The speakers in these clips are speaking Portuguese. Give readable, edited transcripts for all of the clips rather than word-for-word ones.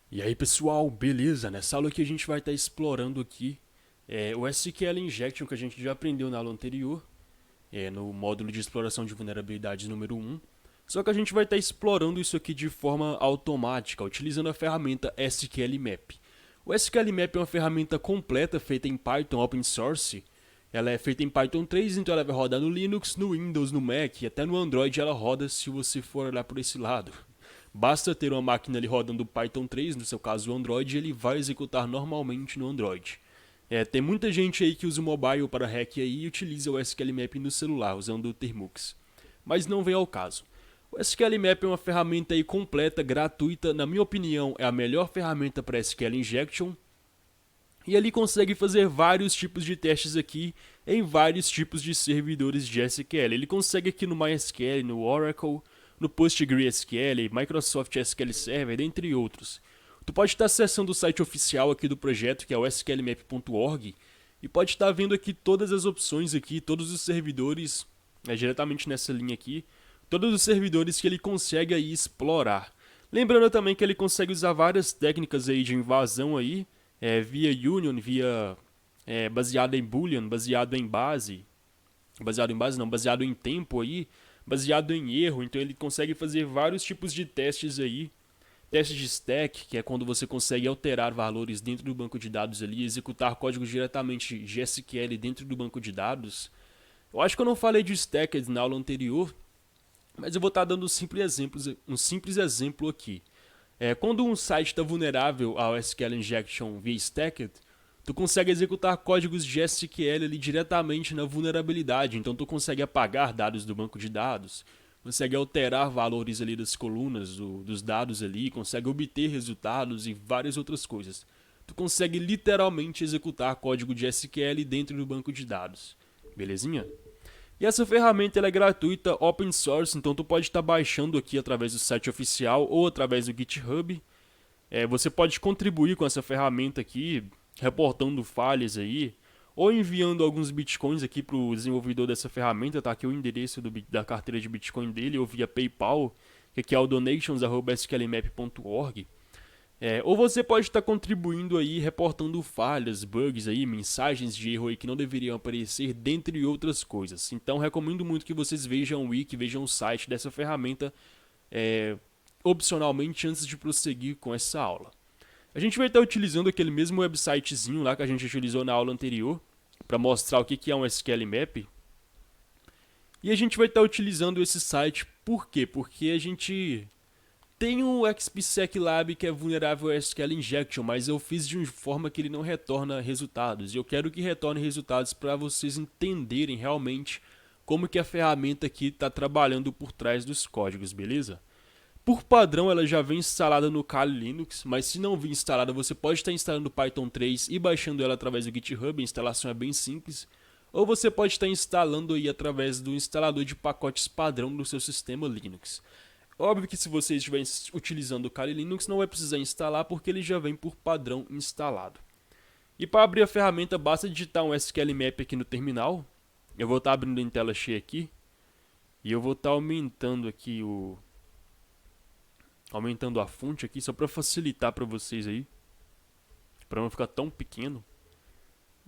E aí pessoal, beleza? Nessa aula aqui a gente vai estar explorando aqui o SQL Injection que a gente já aprendeu na aula anterior, no módulo de exploração de vulnerabilidades número 1. Só que a gente vai estar explorando isso aqui de forma automática, utilizando a ferramenta SQL Map. O SQL Map é uma ferramenta completa feita em Python Open Source. Ela é feita em Python 3, então ela vai rodar no Linux, no Windows, no Mac e até no Android ela roda se você for olhar por esse lado. Basta ter uma máquina ali rodando Python 3, no seu caso o Android, e ele vai executar normalmente no Android. Tem muita gente aí que usa o mobile para hack aí e utiliza o SQL Map no celular, usando o Termux. Mas não vem ao caso. O SQL Map é uma ferramenta aí completa, gratuita, na minha opinião é a melhor ferramenta para SQL Injection. E ele consegue fazer vários tipos de testes aqui em vários tipos de servidores de SQL. Ele consegue aqui no MySQL, no Oracle, no PostgreSQL, Microsoft SQL Server, dentre outros. Tu pode estar acessando o site oficial aqui do projeto, que é o sqlmap.org, e pode estar vendo aqui todas as opções aqui, todos os servidores, diretamente nessa linha aqui, todos os servidores que ele consegue aí explorar. Lembrando também que ele consegue usar várias técnicas aí de invasão aí, via union, via baseado em boolean, baseado em tempo aí, baseado em erro, então ele consegue fazer vários tipos de testes aí. Teste de stack, que é quando você consegue alterar valores dentro do banco de dados ali, executar código diretamente de SQL dentro do banco de dados. Eu acho que eu não falei de stacked na aula anterior, mas eu vou estar dando um simples exemplo aqui. Quando um site está vulnerável ao SQL Injection via Stacked, tu consegue executar códigos de SQL ali diretamente na vulnerabilidade. Então tu consegue apagar dados do banco de dados, consegue alterar valores ali das colunas dos dados ali, consegue obter resultados e várias outras coisas. Tu consegue literalmente executar código de SQL dentro do banco de dados. Belezinha? E essa ferramenta ela é gratuita, open source, então tu pode estar baixando aqui através do site oficial ou através do GitHub. Você pode contribuir com essa ferramenta aqui, reportando falhas aí, ou enviando alguns bitcoins aqui para o desenvolvedor dessa ferramenta, tá aqui o endereço da carteira de bitcoin dele, ou via PayPal, que aqui é o donations@sqlmap.org. Ou você pode estar contribuindo aí, reportando falhas, bugs aí, mensagens de erro aí que não deveriam aparecer, dentre outras coisas. Então recomendo muito que vocês vejam o wiki, vejam o site dessa ferramenta, opcionalmente antes de prosseguir com essa aula. A gente vai estar utilizando aquele mesmo websitezinho lá que a gente utilizou na aula anterior, para mostrar o que é um SQL Map. E a gente vai estar utilizando esse site, por quê? Porque a gente tem o XPSec Lab que é vulnerável a SQL Injection, mas eu fiz de uma forma que ele não retorna resultados. E eu quero que retorne resultados para vocês entenderem realmente como que a ferramenta aqui está trabalhando por trás dos códigos, beleza? Por padrão ela já vem instalada no Kali Linux, mas se não vir instalada você pode estar instalando Python 3 e baixando ela através do GitHub, a instalação é bem simples. Ou você pode estar instalando aí através do instalador de pacotes padrão do seu sistema Linux. Óbvio que se você estiver utilizando o Kali Linux não vai precisar instalar porque ele já vem por padrão instalado. E para abrir a ferramenta basta digitar um SQL Map aqui no terminal. Eu vou estar abrindo em tela cheia aqui. E eu vou estar aumentando a fonte aqui só para facilitar para vocês aí, para não ficar tão pequeno.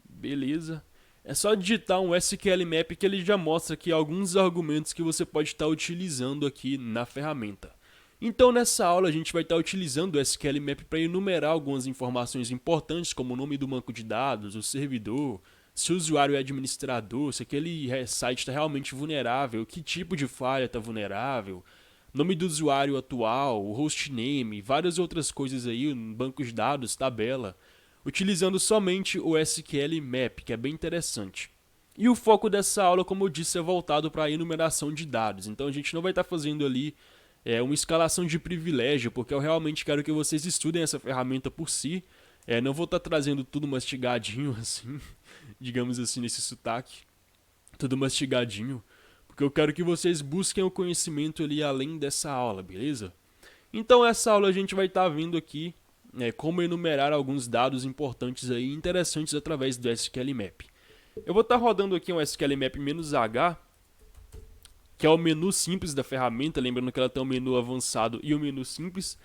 Beleza. É só digitar um SQL Map que ele já mostra aqui alguns argumentos que você pode estar utilizando aqui na ferramenta. Então nessa aula a gente vai estar utilizando o SQL Map para enumerar algumas informações importantes como o nome do banco de dados, o servidor, se o usuário é administrador, se aquele site está realmente vulnerável, que tipo de falha está vulnerável, nome do usuário atual, o hostname, várias outras coisas aí, banco de dados, tabela, utilizando somente o SQL Map, que é bem interessante. E o foco dessa aula, como eu disse, é voltado para a enumeração de dados. Então a gente não vai estar fazendo ali uma escalação de privilégio, porque eu realmente quero que vocês estudem essa ferramenta por si. Não vou estar trazendo tudo mastigadinho assim, digamos assim, nesse sotaque. Tudo mastigadinho, porque eu quero que vocês busquem o conhecimento ali além dessa aula, beleza? Então essa aula a gente vai estar vendo aqui como enumerar alguns dados importantes aí, interessantes através do SQL Map. Eu vou estar rodando aqui um SQL Map-H, que é o menu simples da ferramenta, lembrando que ela tem um menu avançado e um menu simples.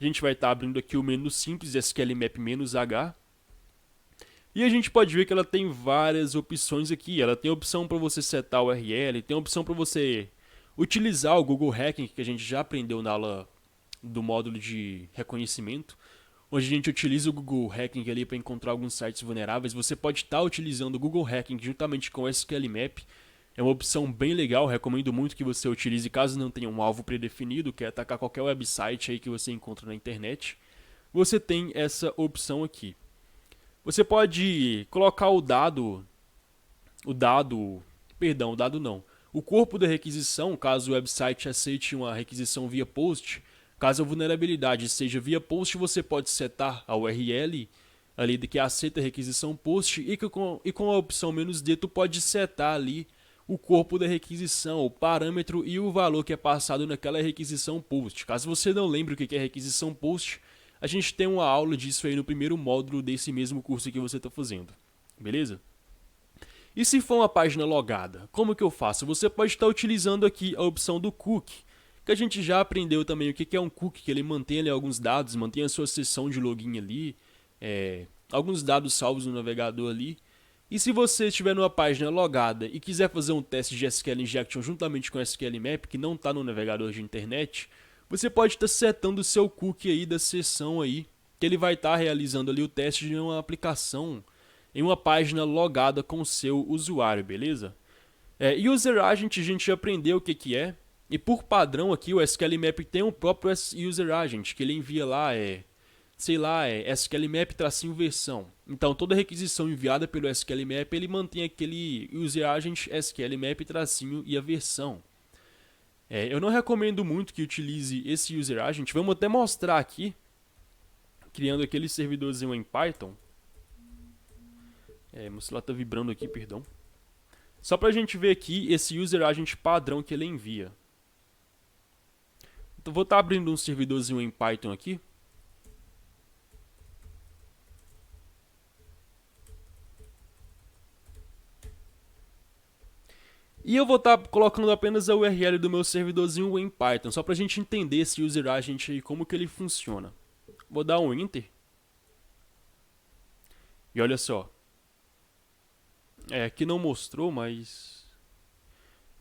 A gente vai estar abrindo aqui o menu simples SQLMap-H. E a gente pode ver que ela tem várias opções aqui. Ela tem a opção para você setar o URL, tem a opção para você utilizar o Google Hacking, que a gente já aprendeu na aula do módulo de reconhecimento, onde a gente utiliza o Google Hacking ali para encontrar alguns sites vulneráveis. Você pode estar utilizando o Google Hacking juntamente com o SQLMap. É uma opção bem legal, recomendo muito que você utilize caso não tenha um alvo predefinido, que é atacar qualquer website aí que você encontra na internet. Você tem essa opção aqui. Você pode colocar o corpo da requisição, caso o website aceite uma requisição via post. Caso a vulnerabilidade seja via post, você pode setar a URL ali que aceita a requisição post e com a opção "-d", tu pode setar ali o corpo da requisição, o parâmetro e o valor que é passado naquela requisição post. Caso você não lembre o que é requisição post, a gente tem uma aula disso aí no primeiro módulo desse mesmo curso que você está fazendo, beleza? E se for uma página logada, como que eu faço? Você pode estar utilizando aqui a opção do cookie, que a gente já aprendeu também o que é um cookie, que ele mantém ali alguns dados, mantém a sua sessão de login ali, alguns dados salvos no navegador ali. E se você estiver numa página logada e quiser fazer um teste de SQL Injection juntamente com o SQLMap, que não está no navegador de internet, você pode estar setando o seu cookie aí da sessão aí, que ele vai estar realizando ali o teste de uma aplicação em uma página logada com o seu usuário, beleza? User Agent a gente já aprendeu o que é, e por padrão aqui o SQLMap tem um próprio User Agent, que ele envia lá, SQLMap-versão. Então toda requisição enviada pelo SQLMap, ele mantém aquele User Agent SQLMap- e a versão. Eu não recomendo muito que utilize esse User Agent. Vamos até mostrar aqui, criando aquele servidorzinho em Python. Meu celular está vibrando aqui, perdão. Só para a gente ver aqui esse User Agent padrão que ele envia. Então vou estar abrindo um servidorzinho em Python aqui. E eu vou estar colocando apenas a URL do meu servidorzinho em Python, só para a gente entender esse User Agent aí, como que ele funciona. Vou dar um Enter. E olha só. Aqui não mostrou, mas...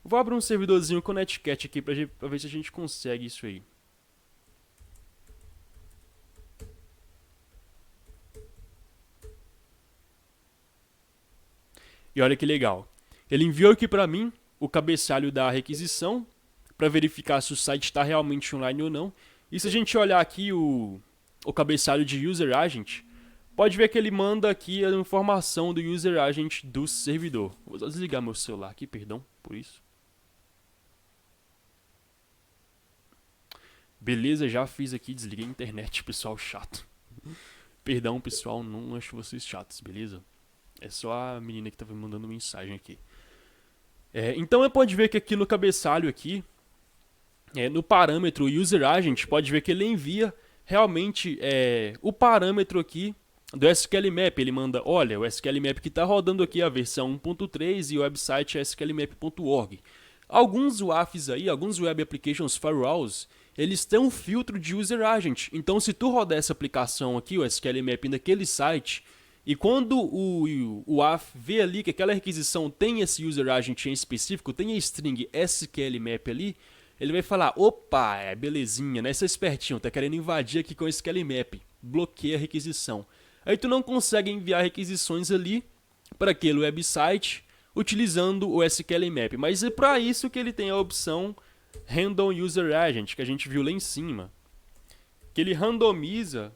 Vou abrir um servidorzinho com Netcat aqui para ver se a gente consegue isso aí. E olha que legal. Ele enviou aqui para mim o cabeçalho da requisição para verificar se o site está realmente online ou não. E se a gente olhar aqui o cabeçalho de User Agent, pode ver que ele manda aqui a informação do User Agent do servidor. Vou só desligar meu celular aqui, perdão por isso. Beleza, já fiz aqui, desliguei a internet, pessoal chato. Perdão, pessoal, não acho vocês chatos, beleza? É só a menina que estava me mandando mensagem aqui. Então pode ver que aqui no cabeçalho aqui, no parâmetro User Agent, pode ver que ele envia realmente o parâmetro aqui do SQLMap. Ele manda, olha, o SQLMap que está rodando aqui é a versão 1.3 e o website é sqlmap.org. Alguns WAFs aí, alguns Web Applications Firewalls, eles têm um filtro de User Agent. Então se tu rodar essa aplicação aqui, o SQLMap naquele site, e quando o WAF vê ali que aquela requisição tem esse User Agent em específico, tem a string SQLMap ali, ele vai falar, opa, belezinha, né? Você é espertinho, tá querendo invadir aqui com o SQLMap, bloqueia a requisição. Aí tu não consegue enviar requisições ali para aquele website utilizando o SQLMap, mas é para isso que ele tem a opção Random User Agent, que a gente viu lá em cima, que ele randomiza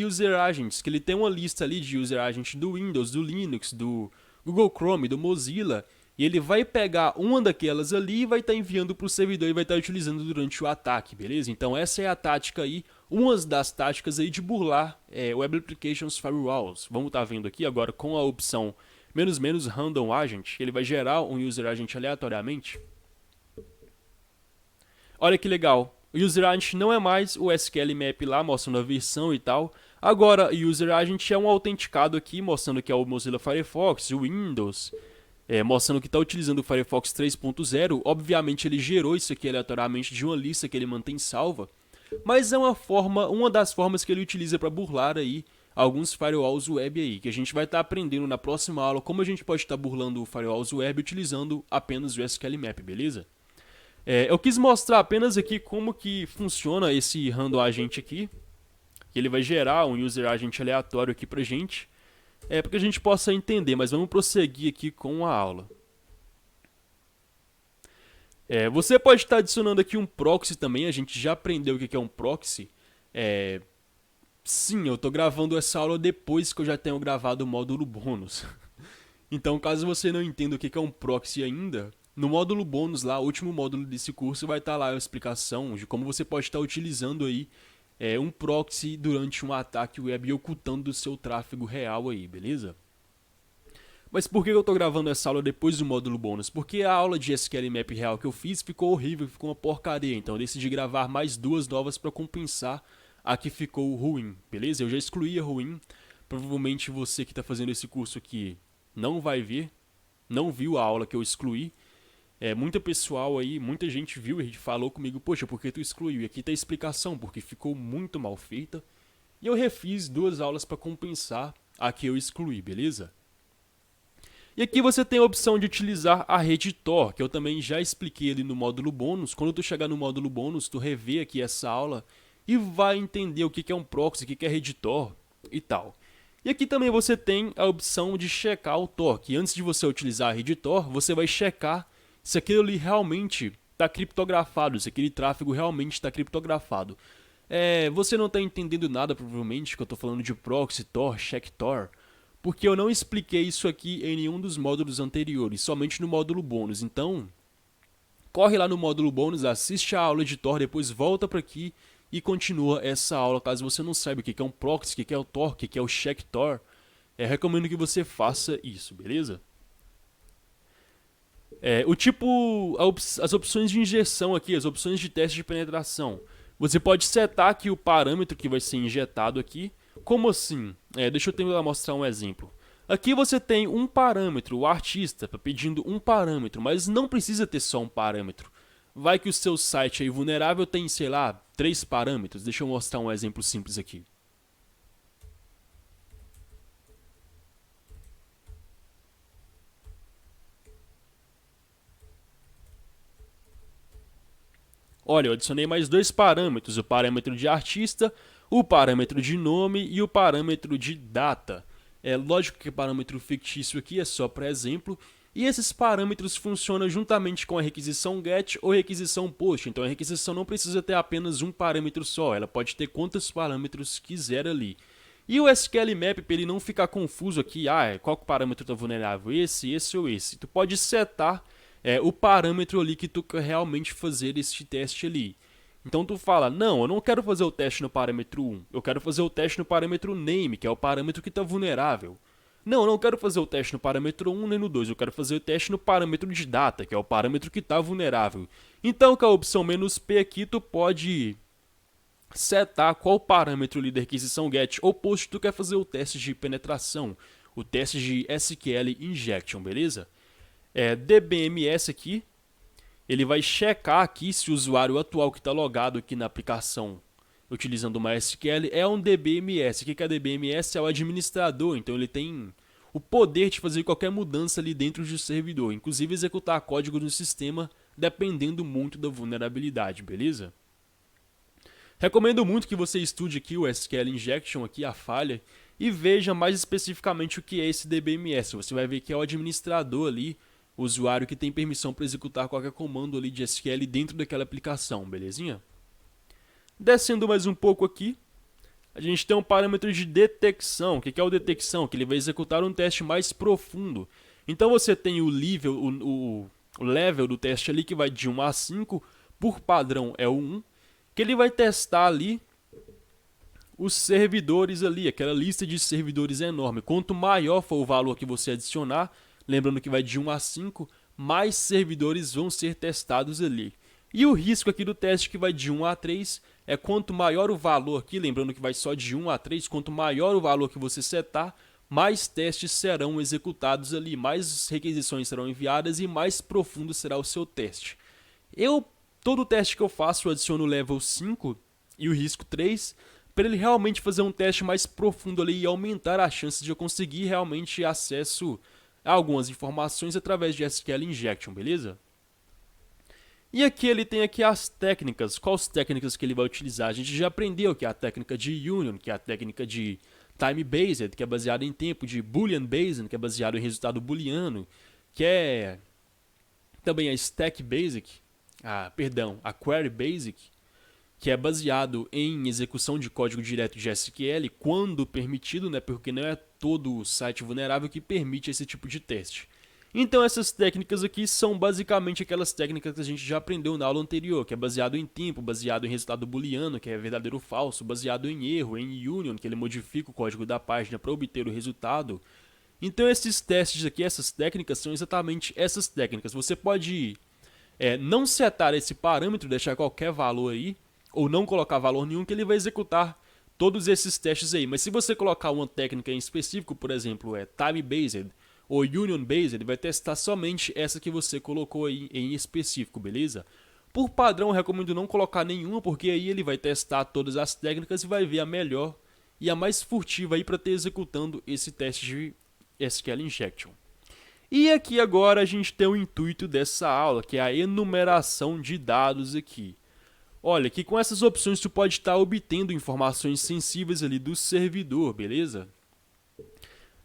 User Agents, que ele tem uma lista ali de User Agents do Windows, do Linux, do Google Chrome, do Mozilla, e ele vai pegar uma daquelas ali e vai estar enviando para o servidor e vai estar utilizando durante o ataque, beleza? Então essa é a tática aí, uma das táticas aí de burlar Web Applications Firewalls. Vamos estar vendo aqui agora com a opção -- Random Agent, ele vai gerar um User Agent aleatoriamente. Olha que legal. O User Agent não é mais o SQLMap lá, mostrando a versão e tal. Agora, o User Agent é um autenticado aqui, mostrando que é o Mozilla Firefox, o Windows. mostrando que está utilizando o Firefox 3.0. Obviamente ele gerou isso aqui aleatoriamente de uma lista que ele mantém salva, mas é uma das formas que ele utiliza para burlar aí alguns firewalls web aí, que a gente vai estar aprendendo na próxima aula como a gente pode estar burlando o firewalls web utilizando apenas o SQLMap, beleza? Eu quis mostrar apenas aqui como que funciona esse random agent aqui, que ele vai gerar um user agent aleatório aqui pra gente, para que a gente possa entender, mas vamos prosseguir aqui com a aula. Você pode estar adicionando aqui um proxy também, a gente já aprendeu o que é um proxy. Sim, eu estou gravando essa aula depois que eu já tenho gravado o módulo bônus. Então, caso você não entenda o que é um proxy ainda, no módulo bônus lá, o último módulo desse curso, vai estar lá a explicação de como você pode estar utilizando aí um proxy durante um ataque web ocultando do seu tráfego real aí, beleza? Mas por que eu estou gravando essa aula depois do módulo bônus? Porque a aula de SQLMap real que eu fiz ficou horrível, ficou uma porcaria, então eu decidi gravar mais 2 novas para compensar a que ficou ruim, beleza? Eu já excluí a ruim, provavelmente você que está fazendo esse curso aqui não vai ver, não viu a aula que eu excluí. Muita pessoal aí, muita gente viu e falou comigo, poxa, por que tu excluiu? E aqui tá a explicação, porque ficou muito mal feita. E eu refiz 2 aulas para compensar a que eu excluí, beleza? E aqui você tem a opção de utilizar a rede Tor, que eu também já expliquei ali no módulo bônus. Quando tu chegar no módulo bônus, tu revê aqui essa aula e vai entender o que é um proxy, o que é rede Tor e tal. E aqui também você tem a opção de checar o Tor, que antes de você utilizar a rede Tor, você vai checar se aquilo ali realmente está criptografado, se aquele tráfego realmente está criptografado. Você não está entendendo nada, provavelmente, que eu estou falando de proxy, Tor, check Tor, porque eu não expliquei isso aqui em nenhum dos módulos anteriores, somente no módulo bônus. Então, corre lá no módulo bônus, assiste a aula de Tor, depois volta para aqui e continua essa aula, caso você não saiba o que é um proxy, o que é o Tor, o que é o check Tor. Recomendo que você faça isso, beleza? As opções de injeção aqui, as opções de teste de penetração. Você pode setar aqui o parâmetro que vai ser injetado aqui. Como assim? Deixa eu tentar mostrar um exemplo. Aqui você tem um parâmetro, o artista está pedindo um parâmetro, mas não precisa ter só um parâmetro. Vai que o seu site aí vulnerável tem, sei lá, 3 parâmetros. Deixa eu mostrar um exemplo simples aqui. Olha, eu adicionei mais 2 parâmetros, o parâmetro de artista, o parâmetro de nome e o parâmetro de data. É lógico que o parâmetro fictício aqui é só para exemplo, e esses parâmetros funcionam juntamente com a requisição get ou requisição post. Então a requisição não precisa ter apenas um parâmetro só, ela pode ter quantos parâmetros quiser ali. E o SQLMap, para ele não ficar confuso aqui, qual parâmetro está vulnerável? Esse ou esse. Tu pode setar o parâmetro ali que tu quer realmente fazer este teste ali. Então tu fala, não, eu não quero fazer o teste no parâmetro 1, eu quero fazer o teste no parâmetro name, que é o parâmetro que está vulnerável. Não, eu não quero fazer o teste no parâmetro 1 nem no 2, eu quero fazer o teste no parâmetro de data, que é o parâmetro que está vulnerável. Então com a opção "-p" aqui tu pode setar qual parâmetro ali da requisição get ou post tu quer fazer o teste de penetração, o teste de SQL injection, beleza? DBMS aqui, ele vai checar aqui se o usuário atual que está logado aqui na aplicação utilizando o MySQL é um DBMS. O que é DBMS? É o administrador, então ele tem o poder de fazer qualquer mudança ali dentro do servidor, inclusive executar código no sistema dependendo muito da vulnerabilidade, beleza? Recomendo muito que você estude aqui o SQL Injection, aqui a falha, e veja mais especificamente o que é esse DBMS. Você vai ver que é o administrador ali, o usuário que tem permissão para executar qualquer comando ali de SQL dentro daquela aplicação, belezinha? Descendo mais um pouco aqui, a gente tem um parâmetro de detecção. O que é o detecção? Que ele vai executar um teste mais profundo. Então você tem o level do teste ali que vai de 1 a 5, por padrão é o 1, que ele vai testar ali os servidores ali, aquela lista de servidores enorme. Quanto maior for o valor que você adicionar, lembrando que vai de 1 a 5, mais servidores vão ser testados ali. E o risco aqui do teste que vai de 1 a 3 quanto maior o valor aqui, lembrando que vai só de 1 a 3, quanto maior o valor que você setar, mais testes serão executados ali, mais requisições serão enviadas e mais profundo será o seu teste. Todo teste que eu faço eu adiciono o level 5 e o risco 3 para ele realmente fazer um teste mais profundo ali e aumentar a chance de eu conseguir realmente acesso a algumas informações através de SQL Injection, beleza? E aqui ele tem aqui as técnicas, quais técnicas que ele vai utilizar. A gente já aprendeu que é a técnica de Union, que é a técnica de Time Based, que é baseada em tempo, de Boolean Based, que é baseado em resultado booleano, que é também a Stack Basic, a Query Basic, que é baseado em execução de código direto de SQL, quando permitido, né, porque não é todo site vulnerável que permite esse tipo de teste. Então essas técnicas aqui são basicamente aquelas técnicas que a gente já aprendeu na aula anterior, que é baseado em tempo, baseado em resultado booleano, que é verdadeiro ou falso, baseado em erro, em union, que ele modifica o código da página para obter o resultado. Então esses testes aqui, essas técnicas, são exatamente essas técnicas. Você pode não setar esse parâmetro, deixar qualquer valor aí, ou não colocar valor nenhum, que ele vai executar todos esses testes aí. Mas se você colocar uma técnica em específico, por exemplo, time based ou union based, ele vai testar somente essa que você colocou aí em específico, beleza? Por padrão, eu recomendo não colocar nenhuma, porque aí ele vai testar todas as técnicas e vai ver a melhor e a mais furtiva aí para estar executando esse teste de SQL Injection. E aqui agora a gente tem o intuito dessa aula, que é a enumeração de dados aqui. Olha, que com essas opções tu pode estar obtendo informações sensíveis ali do servidor, beleza?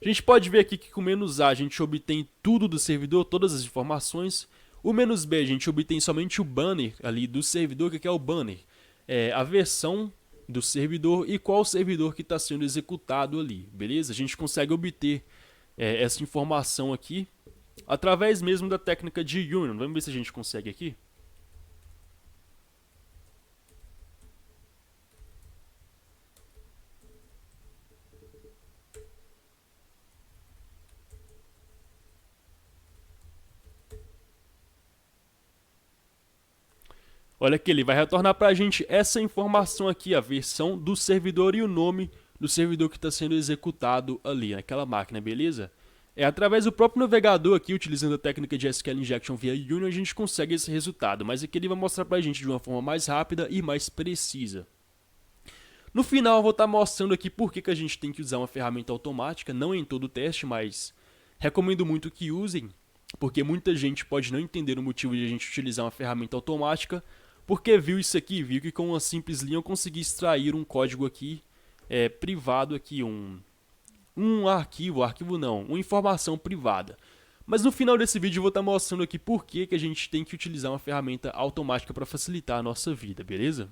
A gente pode ver aqui que com o "-a" a gente obtém tudo do servidor, todas as informações. O "-b" a gente obtém somente o banner ali do servidor, que é o banner. A versão do servidor e qual servidor que está sendo executado ali, beleza? A gente consegue obter essa informação aqui através mesmo da técnica de Union. Vamos ver se a gente consegue aqui. Olha aqui, ele vai retornar para a gente essa informação aqui, a versão do servidor e o nome do servidor que está sendo executado ali naquela máquina, beleza? Através do próprio navegador aqui, utilizando a técnica de SQL Injection via Union, a gente consegue esse resultado, mas aqui ele vai mostrar para a gente de uma forma mais rápida e mais precisa. No final eu vou estar mostrando aqui por que a gente tem que usar uma ferramenta automática, não em todo o teste, mas recomendo muito que usem, porque muita gente pode não entender o motivo de a gente utilizar uma ferramenta automática, porque viu isso aqui, viu que com uma simples linha eu consegui extrair um código aqui privado aqui, arquivo não, uma informação privada. Mas no final desse vídeo eu vou estar mostrando aqui por que a gente tem que utilizar uma ferramenta automática para facilitar a nossa vida, beleza?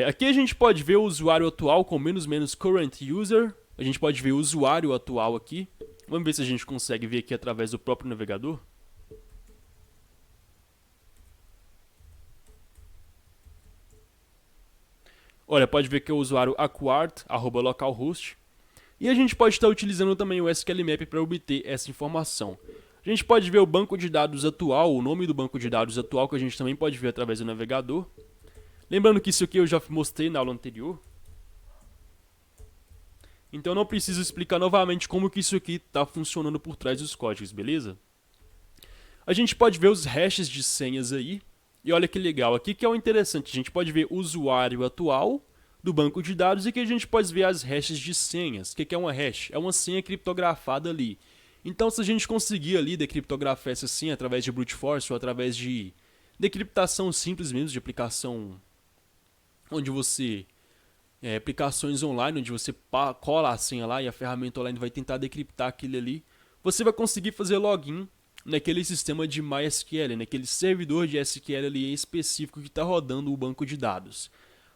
Aqui a gente pode ver o usuário atual com menos current user. A gente pode ver o usuário atual aqui. Vamos ver se a gente consegue ver aqui através do próprio navegador. Olha, pode ver que é o usuário acquired, @localhost. E a gente pode estar utilizando também o SQLMap para obter essa informação. A gente pode ver o banco de dados atual, o nome do banco de dados atual, que a gente também pode ver através do navegador. Lembrando que isso aqui eu já mostrei na aula anterior. Então eu não preciso explicar novamente como que isso aqui está funcionando por trás dos códigos, beleza? A gente pode ver os hashes de senhas aí. E olha que legal, aqui que é o interessante, a gente pode ver o usuário atual do banco de dados e que a gente pode ver as hashes de senhas. O que é uma hash? É uma senha criptografada ali. Então se a gente conseguir ali decriptografar essa senha através de brute force ou através de decriptação simples mesmo, de aplicação onde você... aplicações online, onde você cola a senha lá e a ferramenta online vai tentar decriptar aquilo ali, você vai conseguir fazer login naquele sistema de MySQL, naquele servidor de SQL ali em específico que está rodando o banco de dados.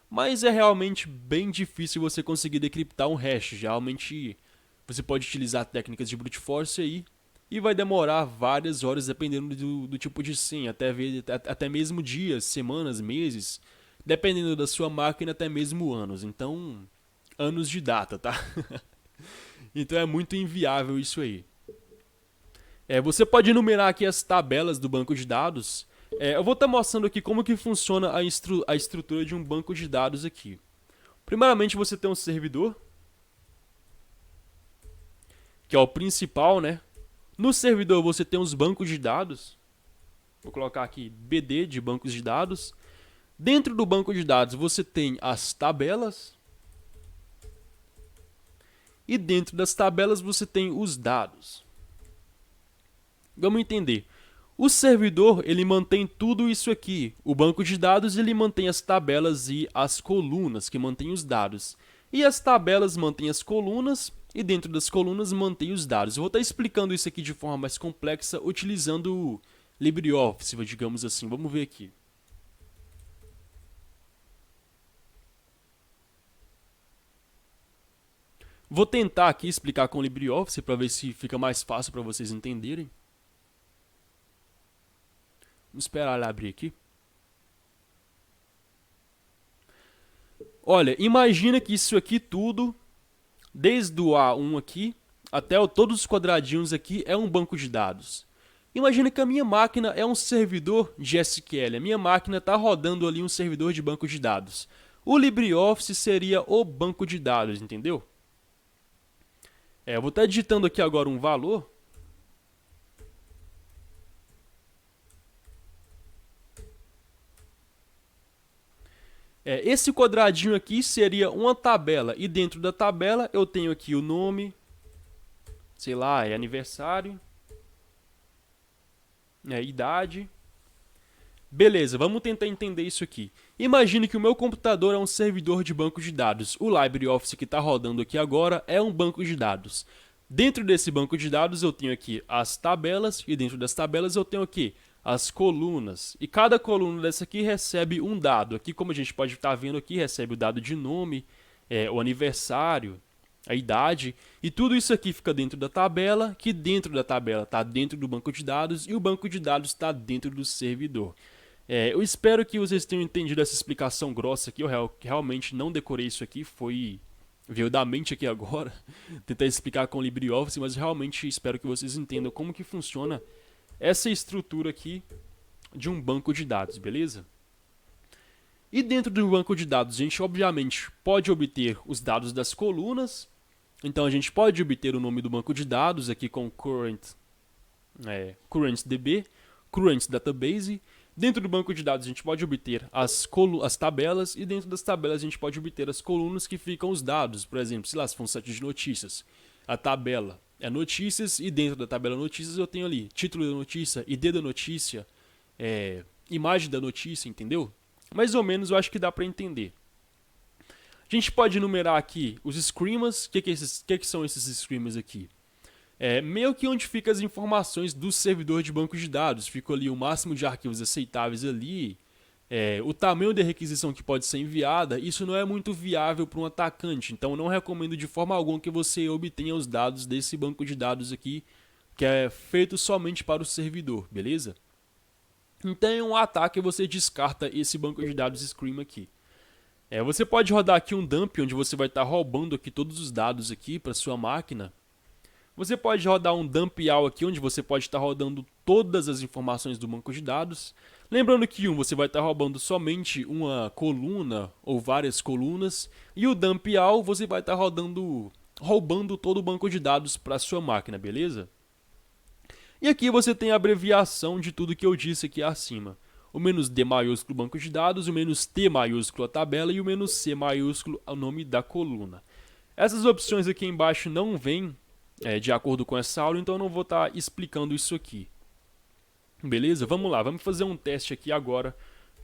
Mas é realmente bem difícil você conseguir decriptar um hash. Geralmente você pode utilizar técnicas de brute force aí e vai demorar várias horas dependendo do tipo de senha, até mesmo dias, semanas, meses, dependendo da sua máquina, até mesmo anos. Então, anos de data, tá? Então é muito inviável isso aí. Você pode enumerar aqui as tabelas do banco de dados. Eu vou estar mostrando aqui como que funciona a estrutura de um banco de dados aqui. Primeiramente você tem um servidor. que é o principal, né? No servidor você tem os bancos de dados. Vou colocar aqui BD de bancos de dados. Dentro do banco de dados você tem as tabelas. E dentro das tabelas você tem os dados. Vamos entender. O servidor ele mantém tudo isso aqui. O banco de dados ele mantém as tabelas e as colunas, que mantém os dados. E as tabelas mantêm as colunas e dentro das colunas mantém os dados. Eu vou estar explicando isso aqui de forma mais complexa utilizando o LibreOffice, digamos assim. Vamos ver aqui. Vou tentar aqui explicar com o LibreOffice para ver se fica mais fácil para vocês entenderem. Vamos esperar ele abrir aqui. Olha, imagina que isso aqui tudo, desde o A1 aqui até todos os quadradinhos aqui, é um banco de dados. Imagina que a minha máquina é um servidor de SQL. A minha máquina está rodando ali um servidor de banco de dados. O LibreOffice seria o banco de dados, entendeu? Eu vou estar digitando aqui agora um valor. Esse quadradinho aqui seria uma tabela. E dentro da tabela eu tenho aqui o nome, sei lá, é aniversário, idade. Beleza, vamos tentar entender isso aqui. Imagine que o meu computador é um servidor de banco de dados. O LibreOffice que está rodando aqui agora é um banco de dados. Dentro desse banco de dados eu tenho aqui as tabelas e dentro das tabelas eu tenho aqui as colunas. E cada coluna dessa aqui recebe um dado. Aqui, como a gente pode estar vendo aqui, recebe o dado de nome, o aniversário, a idade. E tudo isso aqui fica dentro da tabela, que dentro da tabela está dentro do banco de dados e o banco de dados está dentro do servidor. Eu espero que vocês tenham entendido essa explicação grossa aqui. Eu realmente não decorei isso aqui, veio da mente aqui agora. Tentar explicar com o LibreOffice, mas realmente espero que vocês entendam como que funciona essa estrutura aqui de um banco de dados, beleza? E dentro do banco de dados, a gente obviamente pode obter os dados das colunas. Então a gente pode obter o nome do banco de dados aqui com currentDB, current database. Dentro do banco de dados a gente pode obter as tabelas e dentro das tabelas a gente pode obter as colunas que ficam os dados. Por exemplo, sei lá, se for um site de notícias, a tabela é notícias e dentro da tabela notícias eu tenho ali título da notícia, ID da notícia, imagem da notícia, entendeu? Mais ou menos eu acho que dá para entender. A gente pode enumerar aqui os schemas. O que são esses schemas aqui? Meio que onde ficam as informações do servidor de banco de dados. Fica ali o máximo de arquivos aceitáveis ali. O tamanho da requisição que pode ser enviada. Isso não é muito viável para um atacante. Então eu não recomendo de forma alguma que você obtenha os dados desse banco de dados aqui, que é feito somente para o servidor, beleza? Então em um ataque você descarta esse banco de dados Scream aqui. Você pode rodar aqui um dump, onde você vai estar roubando aqui todos os dados aqui para sua máquina. Você pode rodar um dump all aqui, onde você pode estar rodando todas as informações do banco de dados. Lembrando que você vai estar roubando somente uma coluna ou várias colunas. E o dump all você vai estar roubando todo o banco de dados para sua máquina, beleza? E aqui você tem a abreviação de tudo que eu disse aqui acima. O menos D maiúsculo banco de dados, o menos T maiúsculo a tabela e o menos C maiúsculo o nome da coluna. Essas opções aqui embaixo não vêm de acordo com essa aula, então eu não vou estar explicando isso aqui. Beleza? Vamos lá, vamos fazer um teste aqui agora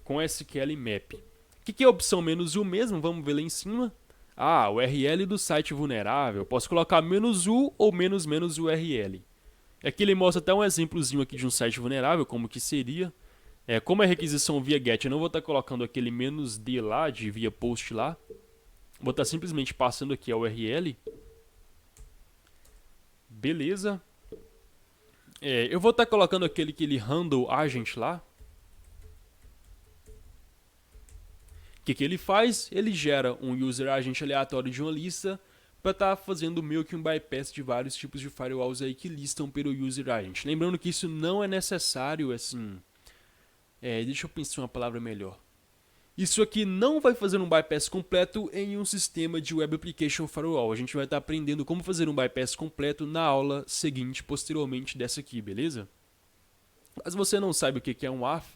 com SQL Map. O que é a opção menos U mesmo? Vamos ver lá em cima. O URL do site vulnerável. Eu posso colocar menos U ou menos URL. Aqui ele mostra até um exemplozinho aqui de um site vulnerável, como que seria. Como é requisição via GET, eu não vou estar colocando aquele menos D lá, de via post lá. Vou estar simplesmente passando aqui a URL. Beleza. Eu vou estar colocando aquele handle agent lá. O que ele faz? Ele gera um user agent aleatório de uma lista para estar fazendo meio que um bypass de vários tipos de firewalls aí que listam pelo user agent. Lembrando que isso não é necessário, assim... deixa eu pensar uma palavra melhor. Isso aqui não vai fazer um bypass completo em um sistema de Web Application Firewall. A gente vai estar aprendendo como fazer um bypass completo na aula seguinte, posteriormente dessa aqui, beleza? Mas você não sabe o que é um WAF,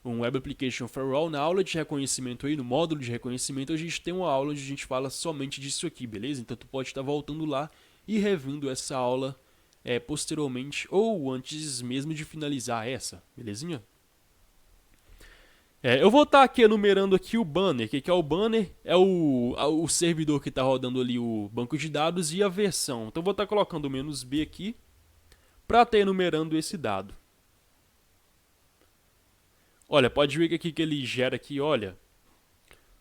um Web Application Firewall, na aula de reconhecimento aí, no módulo de reconhecimento, a gente tem uma aula onde a gente fala somente disso aqui, beleza? Então tu pode estar voltando lá e revindo essa aula posteriormente ou antes mesmo de finalizar essa, belezinha? Eu vou estar aqui enumerando aqui o banner. O que é o banner? É o servidor que está rodando ali o banco de dados e a versão. Então vou estar colocando o "-b aqui para estar enumerando esse dado. Olha, pode ver que aqui que ele gera aqui, olha.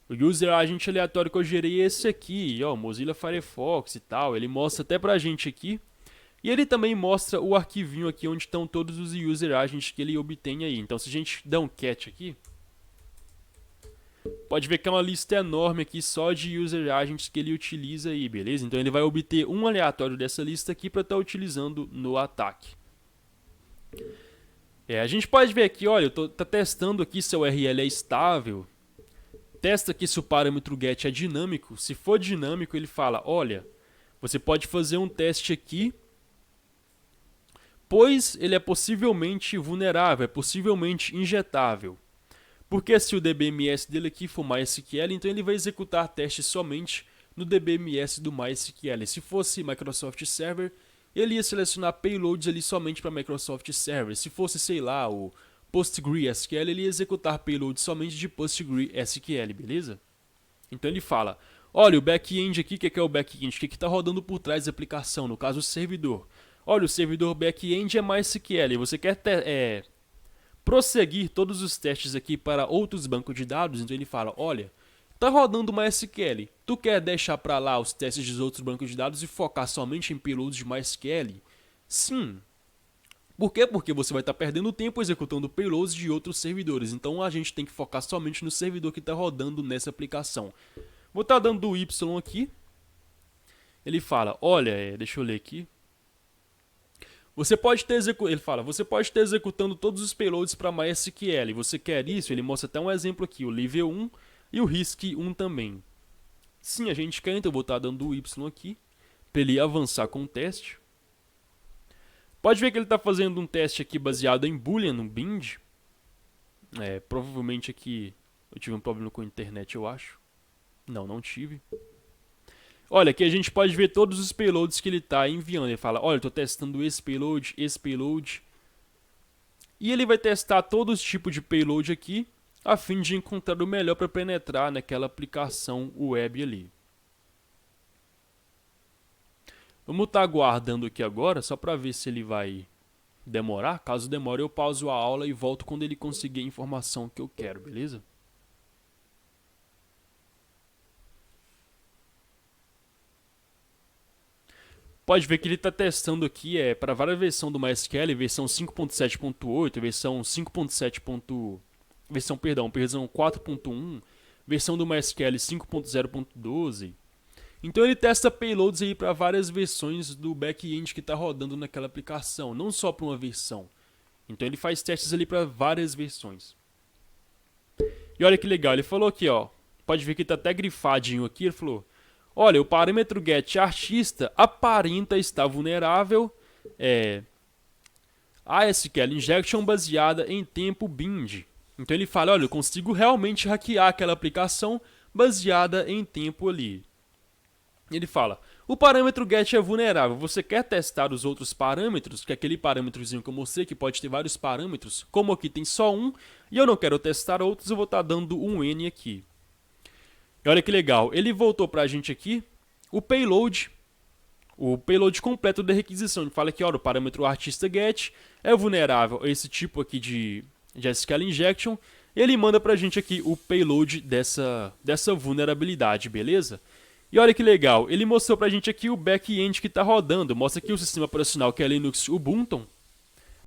O user agent aleatório que eu gerei é esse aqui, ó, Mozilla Firefox e tal. Ele mostra até pra gente aqui. E ele também mostra o arquivinho aqui onde estão todos os user agents que ele obtém aí. Então se a gente der um cat aqui, pode ver que é uma lista enorme aqui só de user agents que ele utiliza aí, beleza? Então ele vai obter um aleatório dessa lista aqui para estar utilizando no ataque. A gente pode ver aqui, olha, eu tô testando aqui se a URL é estável. Testa aqui se o parâmetro get é dinâmico. Se for dinâmico, ele fala, olha, você pode fazer um teste aqui, pois ele é possivelmente vulnerável, é possivelmente injetável. Porque se o DBMS dele aqui for MySQL, então ele vai executar testes somente no DBMS do MySQL. Se fosse Microsoft Server, ele ia selecionar payloads ali somente para Microsoft Server. Se fosse, sei lá, o PostgreSQL, ele ia executar payloads somente de PostgreSQL, beleza? Então ele fala, olha o back-end aqui, o que é o back-end? O que está rodando por trás da aplicação, no caso o servidor. Olha, o servidor back-end é MySQL, você quer prosseguir todos os testes aqui para outros bancos de dados, então ele fala, olha, tá rodando MySQL, tu quer deixar para lá os testes dos outros bancos de dados e focar somente em payloads de MySQL? Sim. Por quê? Porque você vai estar perdendo tempo executando payloads de outros servidores, então a gente tem que focar somente no servidor que está rodando nessa aplicação. Vou estar dando o Y aqui, ele fala, olha, deixa eu ler aqui. Você pode ter ele fala, você pode estar executando todos os payloads para MySQL. Você quer isso? Ele mostra até um exemplo aqui, o Level 1 e o RISC 1 também. Sim, a gente quer, então eu vou estar dando o Y aqui, para ele avançar com o teste. Pode ver que ele está fazendo um teste aqui baseado em Boolean, no bind. Provavelmente aqui eu tive um problema com a internet, eu acho. Não tive. Olha, aqui a gente pode ver todos os payloads que ele está enviando. Ele fala, olha, eu estou testando esse payload. E ele vai testar todos os tipos de payload aqui, a fim de encontrar o melhor para penetrar naquela aplicação web ali. Vamos estar aguardando aqui agora, só para ver se ele vai demorar. Caso demore, eu pauso a aula e volto quando ele conseguir a informação que eu quero, beleza? Pode ver que ele está testando aqui para várias versões do MySQL, versão 5.7.8, versão 5.7. Versão 4.1, versão do MySQL 5.0.12. Então ele testa payloads aí para várias versões do back-end que está rodando naquela aplicação, não só para uma versão. Então ele faz testes ali para várias versões. E olha que legal, ele falou aqui, ó, pode ver que está até grifadinho aqui, ele falou, olha, o parâmetro getArtista aparenta estar vulnerável a SQL injection baseada em tempo bind. Então ele fala, olha, eu consigo realmente hackear aquela aplicação baseada em tempo ali. Ele fala, o parâmetro get é vulnerável, você quer testar os outros parâmetros, que é aquele parâmetrozinho que eu mostrei, que pode ter vários parâmetros, como aqui tem só um, e eu não quero testar outros, eu vou estar dando um N aqui. E olha que legal, ele voltou para a gente aqui o payload completo da requisição. Ele fala que olha, o parâmetro artista get é vulnerável a esse tipo aqui de SQL injection. Ele manda para a gente aqui o payload dessa vulnerabilidade, beleza? E olha que legal, ele mostrou para a gente aqui o back-end que está rodando. Mostra aqui o sistema operacional que é Linux Ubuntu.